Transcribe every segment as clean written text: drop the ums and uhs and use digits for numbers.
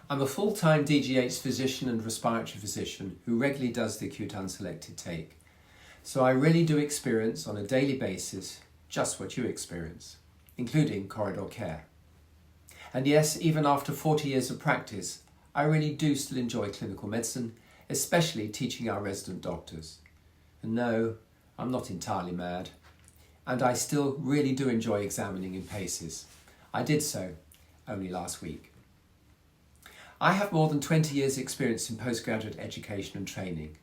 I'm a full-time DGH physician and respiratory physician who regularly does the acute unselected take. So I really do experience on a daily basis just what you experience, including corridor care. And yes, even after 40 years of practice, I really do still enjoy clinical medicine, especially teaching our resident doctors. And no, I'm not entirely mad. And I still really do enjoy examining in PACES. I did so only last week. I have more than 20 years' experience in postgraduate education and training,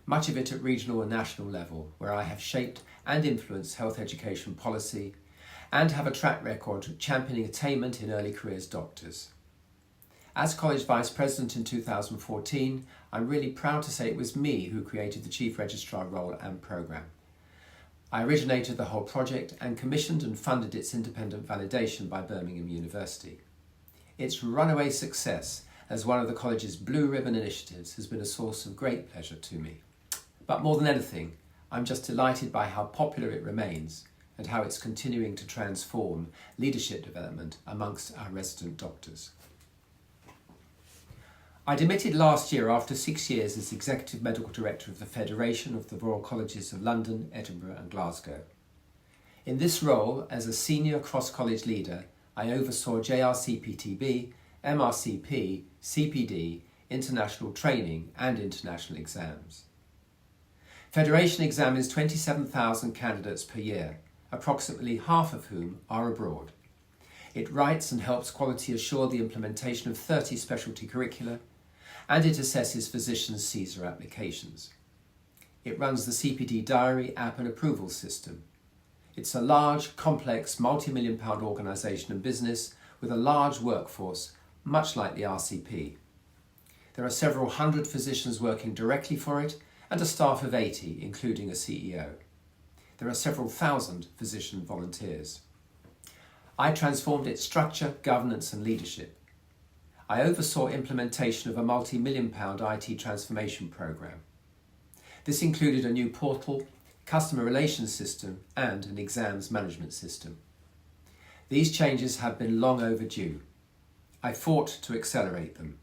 much of it at regional and national level, where I have shaped and influenced health education policy and have a track record championing attainment in early careers doctors. As College Vice President in 2014, I'm really proud to say it was me who created the Chief Registrar role and programme. I originated the whole project and commissioned and funded its independent validation by Birmingham University. Its runaway success as one of the college's blue ribbon initiatives has been a source of great pleasure to me. But more than anything, I'm just delighted by how popular it remains and how it's continuing to transform leadership development amongst our resident doctors. I demitted last year after 6 years as Executive Medical Director of the Federation of the Royal Colleges of London, Edinburgh and Glasgow. In this role, as a senior cross-college leader, I oversaw JRCPTB, MRCP, CPD, international training and international exams. Federation examines 27,000 candidates per year, approximately half of whom are abroad. It writes and helps quality assure the implementation of 30 specialty curricula, and it assesses physicians' CSER applications. It runs the CPD diary, app and approval system. It's a large, complex, multi-million-pound organisation and business with a large workforce, much like the RCP. There are several hundred physicians working directly for it and a staff of 80, including a CEO. There are several thousand physician volunteers. I transformed its structure, governance and leadership. I oversaw implementation of a multi-million-pound IT transformation programme. This included a new portal, customer relations system and an exams management system. These changes have been long overdue. I fought to accelerate them.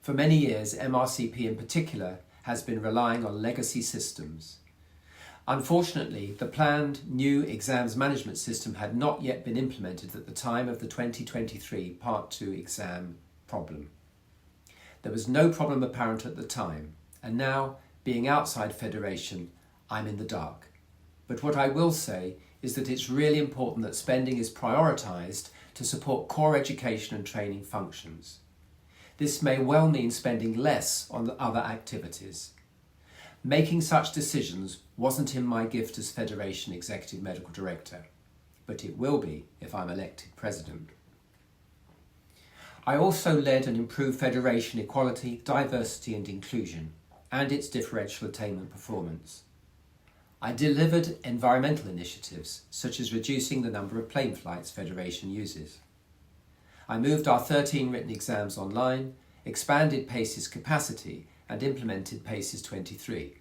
For many years, MRCP in particular has been relying on legacy systems. Unfortunately, the planned new exams management system had not yet been implemented at the time of the 2023 Part 2 exam problem. There was no problem apparent at the time, and now, being outside Federation, I'm in the dark. But what I will say is that it's really important that spending is prioritised to support core education and training functions. This may well mean spending less on the other activities. Making such decisions wasn't in my gift as Federation Executive Medical Director, but it will be if I'm elected President. I also led and improved Federation equality, diversity and inclusion, and its differential attainment performance. I delivered environmental initiatives, such as reducing the number of plane flights Federation uses. I moved our 13 written exams online, expanded PACES capacity and implemented PACES 23.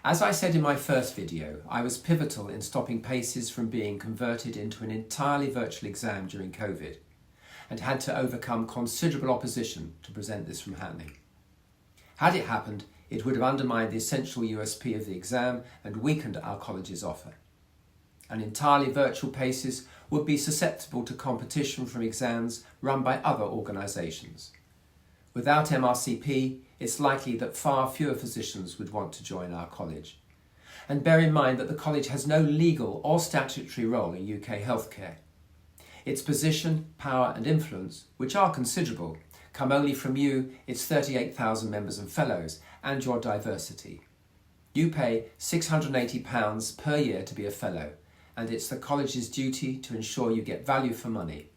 As I said in my first video, I was pivotal in stopping PACES from being converted into an entirely virtual exam during COVID and had to overcome considerable opposition to prevent this from happening. Had it happened, it would have undermined the essential USP of the exam and weakened our college's offer. An entirely virtual PACES would be susceptible to competition from exams run by other organisations. Without MRCP, it's likely that far fewer physicians would want to join our college. And bear in mind that the college has no legal or statutory role in UK healthcare. Its position, power and influence, which are considerable, come only from you, its 38,000 members and fellows, and your diversity. You pay £680 per year to be a fellow, and it's the college's duty to ensure you get value for money.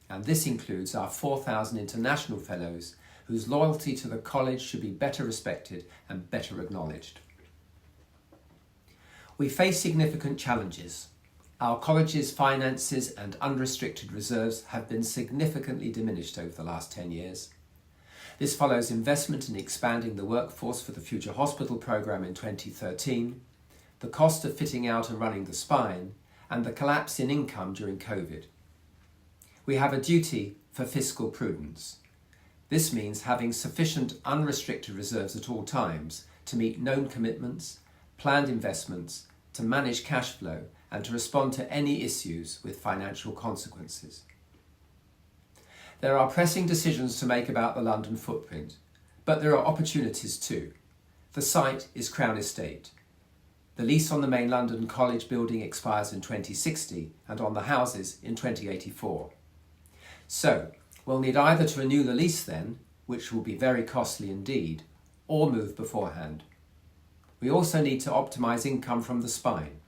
And this includes our 4,000 international fellows, whose loyalty to the college should be better respected and better acknowledged. We face significant challenges. Our college's finances and unrestricted reserves have been significantly diminished over the last 10 years. This follows investment in expanding the workforce for the Future Hospital programme in 2013, the cost of fitting out and running the spine, and the collapse in income during COVID. We have a duty, for fiscal prudence. This means having sufficient unrestricted reserves at all times to meet known commitments, planned investments, to manage cash flow and to respond to any issues with financial consequences. There are pressing decisions to make about the London footprint, but there are opportunities too. The site is Crown Estate. The lease on the main London College building expires in 2060 and on the houses in 2084. So, we'll need either to renew the lease then, which will be very costly indeed, or move beforehand. We also need to optimise income from the spine.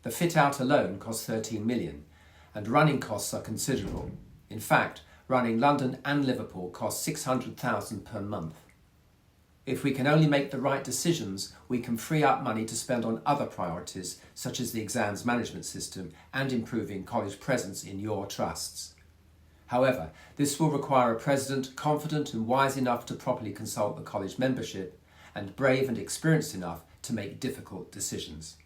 The fit-out alone costs 13 million, and running costs are considerable. In fact, running London and Liverpool costs 600,000 per month. If we can only make the right decisions, we can free up money to spend on other priorities, such as the exams management system and improving college presence in your trusts. However, this will require a president confident and wise enough to properly consult the college membership and brave and experienced enough to make difficult decisions.